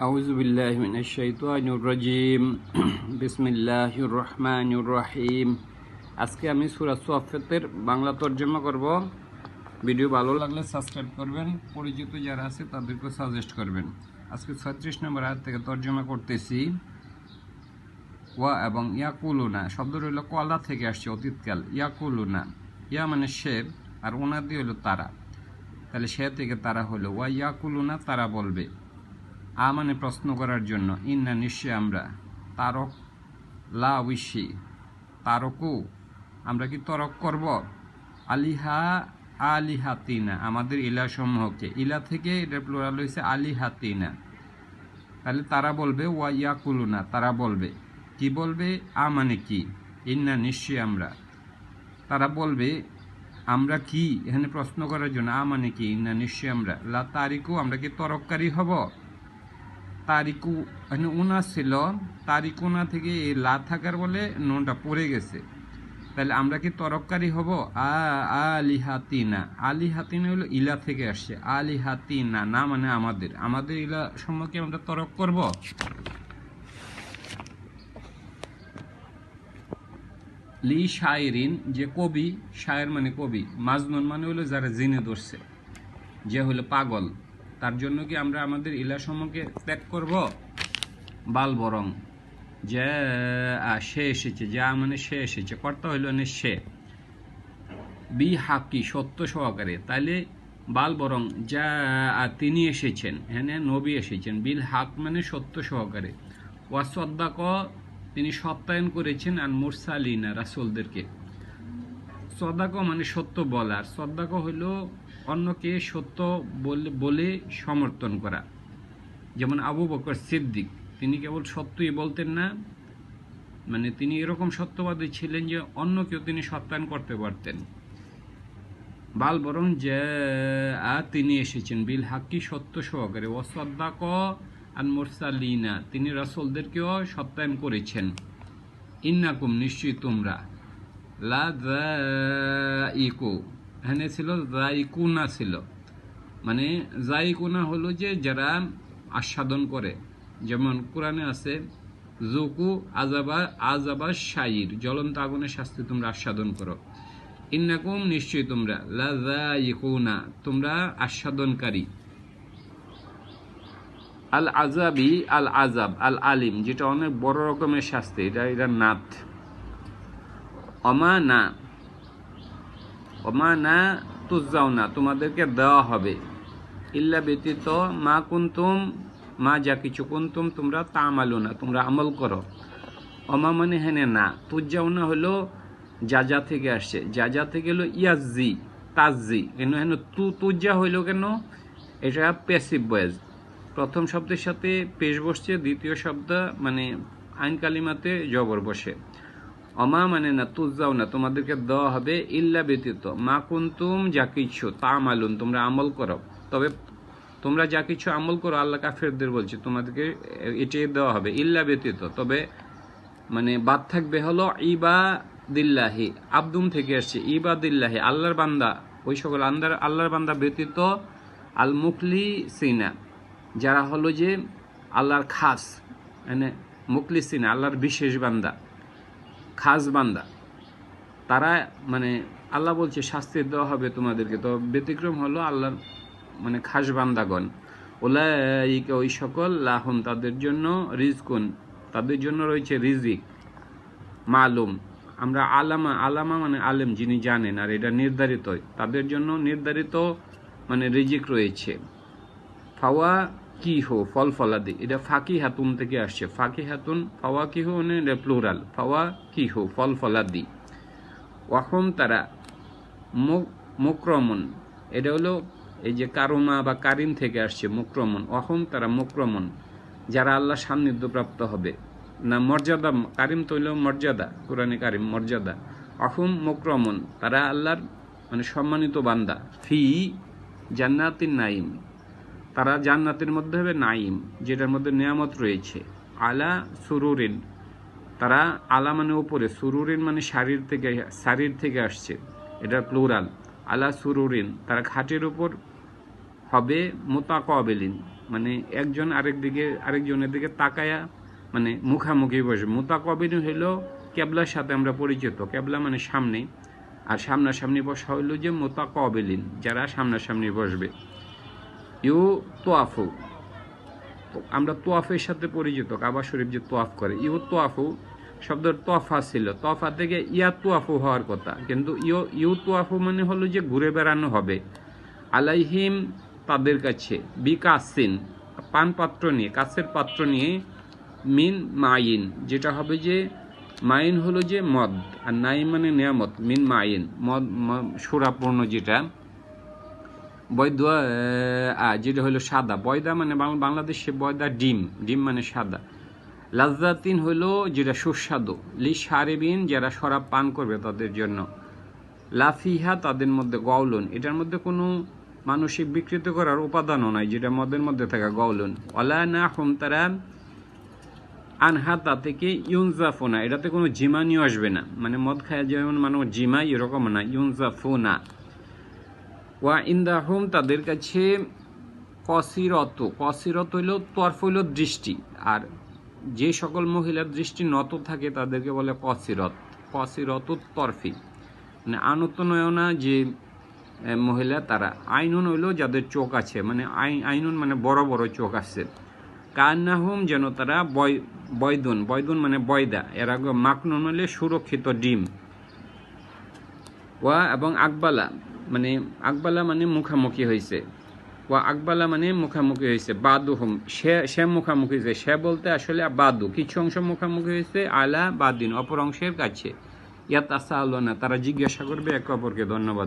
আউযু বিল্লাহি মিনাশ শাইতানির রাজিম। বিসমিল্লাহির রহমানির রহিম। আজকে আমি সূরা সফফাতের বাংলা তরজমা করব। ভিডিও ভালো লাগলে সাবস্ক্রাইব করবেন, পরিচিত যারা আছে তাদেরকে সাজেস্ট করবেন। আজকে 36 নম্বর আয়াত থেকে তরজমা করতেছি। ওয়া এবং ইয়াকুলুনা শব্দ হলো কলা থেকে আসছে, অতীতকাল। ইয়াকুলুনা, ইয়া মানে সে, আর ওনা দিয়ে হলো তারা, তাহলে সে থেকে তারা হলো ওয়া ইয়াকুলুনা, তারা বলবে। মানে প্রশ্ন করার জন্য, ইন্না নিশ্চয় আমরা, তারক লা উইশি, তারকু আমরা কি তরক করব, আলিহা আলিহাতিনা আমাদের ইলা সমূহকে, ইলা থেকে এটা প্লুরাল হয়েছে আলিহাতিনা। তাহলে তারা বলবে ওয়া ইয়াকুলুনা, তারা বলবে। কি বলবে? মানে কি, ইন্না নিশ্চয় আমরা, তারা বলবে আমরা কি, এখানে প্রশ্ন করার জন্য মানে কি, ইন্না নিশ্চয় আমরা, লা তারিকু আমরা কি তরককারী হব। তারিকু এখানে উনা ছিল, তারিকুনা থেকে এই লা থাকার বলে নুনটা পড়ে গেছে, তাহলে আমরা কি তরককারী হব। আলিহাতিনা, আলিহাতিনা হলো ইলা থেকে আসছে, আলিহাতিনা না মানে আমাদের, আমাদের ইলা সম্পর্কে আমরা তরক করব। লি শায়রিন যে কবি, শায়ের মানে কবি, মাজনুন মানে হলো যারা জিনে ধরছে, যে হলো পাগল, তার জন্য কি আমরা আমাদের ইলা সম্পর্কে ত্যাগ করব। বাল বরং যে সে এসেছে, যা মানে সে এসেছে, কর্তা হইল না সে, বি হাকি সত্য সহকারে, তাইলে বাল বরং যা তিনি এসেছেন, হ্যাঁ নবী এসেছেন, বিল হাক মানে সত্য সহকারে, ওয়াসদ্দাক তিনি সত্যায়ন করেছেন, আর মুরসালিনা রাসূলদেরকে। সদাক মানে সত্য বলার, সদ্দাক হইল অন্যকে সত্য বলে সমর্থন করা। যেমন আবু বকর সিদ্দিক, তিনি কেবল সত্যই বলতেন না, মানে তিনি এরকম সত্যবাদী ছিলেন যে অন্য কেউ তিনি সত্যায়ন করতে পারতেন। বাল বরং যে তিনি এসেছেন বিল হাক্কি সত্য সহকারে, ওয়াসদ্দাক আন মুরসালিনা তিনি রাসূলদেরকেও সত্যায়ন করেছেন। ইন্নাকুম নিশ্চয়ই তোমরা, লা যাইকু এখানে ছিল যাইকুনা ছিল, মানে যাইকুনা হলো যে যারা আস্বাদন করে, যেমন কোরআনে আছে জুকু আজাবা শাইর, জ্বলন্ত আগুনের শাস্তি তোমরা আস্বাদন করো। ইন্নাকুম নিশ্চয়ই তোমরা, লা যাইকুনা তোমরা আস্বাদনকারী, আল আজাবি আল আজাব আল আলিম যেটা অনেক বড় রকমের শাস্তি, এটা নাথ। অমা না তুজাও না তোমাদেরকে দেওয়া হবে, ইল্লা ব্যতীত মা কুন্তুম মা যা কিছু কুন্তুম তোমরা তামালু না তোমরা আমল করো। অমা মানে হেনে না, তুজাও না হলো যা থেকে আসছে, যা থেকে হলো ইয়াজি তাজি, হেন তুজা হইল কেন, এটা প্যাসিভ ভয়েস, প্রথম শব্দের সাথে পেশ বসছে, দ্বিতীয় শব্দ মানে আইন কালিমাতে জবর বসে। অমা মানে না, তুজাও না তোমাদেরকে দেওয়া হবে, ইল্লা ব্যতীত মা কুন্তুম যা কিছু তামালুন তোমরা আমল করো, তবে তোমরা যা কিছু আমল করো, আল্লাহ কাফেরদের বলছে তোমাদেরকে এটাই দেওয়া হবে, ইল্লা ব্যতীত তবে মানে বাদ থাকবে হলো ইবাদিল্লাহি, আব্দুম থেকে আসছে ইবাদিল্লাহি আল্লাহর বান্দা, ওই সকল আল্লাহর বান্দা ব্যতীত, আল মুখলিসিনা যারা হলো যে আল্লাহর খাস, মানে মুখলিসিনা আল্লাহর বিশেষ বান্দা, খাস বান্দা, তারা মানে আল্লাহ বলছে শাস্তি দেওয়া হবে তোমাদেরকে, তো ব্যতিক্রম হলো আল্লাহর মানে খাস বান্দাগণ। ওলাইকা ওই সকল, লাহুম তাদের জন্য, রিজকুন তাদের জন্য রয়েছে রিজিক, মালুম আমরা আলামা মানে আলেম যিনি জানেন, আর এটা নির্ধারিত, তাদের জন্য নির্ধারিত মানে রিজিক রয়েছে। ফাওয়া কি হো ফল ফলাদি, এটা ফাঁকি হাতুন থেকে আসছে, ফাঁকি হাতুন ফাওয়া কি হো মানে প্লুরাল, ফাওয়া কি হো ফল ফলাদি। ওয়াহম তারা মুকরমন, এটা হলো এই যে কারুমা বা কারিম থেকে আসছে মুকরমন, ওয়াহম তারা মুকরমন যারা আল্লাহ সান্নিধ্যপ্রাপ্ত হবে, না মর্যাদা, কারিম তো হইল মর্যাদা, কোরআনে কারিম মর্যাদা, ওয়াহম মুকরমন তারা আল্লাহর মানে সম্মানিত বান্দা, ফি জান্নাতিন নাইম তারা জান্নাতের মধ্যে হবে, নাইম যেটার মধ্যে নিয়ামত রয়েছে, আলা সুরুরিন তারা আলা মানে উপরে, সুরুরিন মানে শারীর থেকে আসছে, এটা প্লুরাল, আলা সুরুরিন তারা খাটের উপর হবে মুতাকাবিলিন, মানে একজন আরেকজনের দিকে তাকায়া মানে মুখামুখি বসবে। মুতাকাবিলিন হইলো কেবলার সাথে আমরা পরিচিত, কেবলা মানে সামনে, আর সামনাসামনি বসা হইল যে মুতাকাবিলিন, যারা সামনাসামনি বসবে। ইউ তোয়াফু, আমরা তোয়াফের সাথে পরিচিত, কাবা শরীফ যে তোয়াফ করে। ইউ তোয়াফু শব্দের তোয়াফা ছিল, তোয়াফা থেকে ইয়া তোয়াফু হওয়ার কথা, কিন্তু ইউ তোয়াফু মানে হলো যে ঘুরে বেড়ানো হবে। আলাইহিম তাদের কাছে, বিকাসিন পান পাত্র নিয়ে, কাছের পাত্র নিয়ে, মিন মাইন যেটা হবে যে মাইন হলো যে মদ, আর নাই মানে নিয়ামত, মিন মাইন মদ সুরাপূর্ণ যেটা, বৈদা যেটা হলো সাদা, বয়দা মানে বাংলাদেশে বয়দা ডিম, ডিম মানে সাদা। লাজ্জাতিন হইলো যেটা সুস্বাদু, লি সারেবিন যারা শরাব পান করবে তাদের জন্য। লাফিহা তাদের মধ্যে গৌলন, এটার মধ্যে কোনো মানসিক বিকৃত করার উপাদানও নাই, যেটা মদের মধ্যে থাকা গৌলন। ওয়ালা না হুম তারা আনহা তা থেকে ইউনজাফোনা, এটাতে কোনো জিমানিও আসবে না, মানে মদ খায় যেমন মানুষ জিমাই এরকম না, ইউনজাফোনা। ওয়া ইন্দাহুম তাদের কাছে কসিরত, কসিরত হইল তরফ হইল দৃষ্টি, আর যে সকল মহিলার দৃষ্টি নত থাকে তাদেরকে বলে কসিরত, কসিরত তরফি, মানে আনত নয়না যে মহিলা তারা। আইনুন হইল যাদের চোখ আছে, মানে আইনুন মানে বড় বড় চোখ আছে। কান্নাহুম যেন তারা বয়দুন, বয়দুন মানে বয়দা, এর আগে মাকনুন হইলে সুরক্ষিত ডিম। ওয়া এবং আকবালা মানে মুখামুখি হয়েছে, ওয়া আকবালা মানে মুখামুখি হয়েছে, বাদুহুম সে মুখামুখি হয়েছে, সে বলতে আসলে বাদু কিছু অংশ মুখামুখি হয়েছে, আলা বাদিন অপর অংশের কাছে। ইয়াত আসা আলো না, তারা জিজ্ঞাসা করবে একে অপরকে। ধন্যবাদ।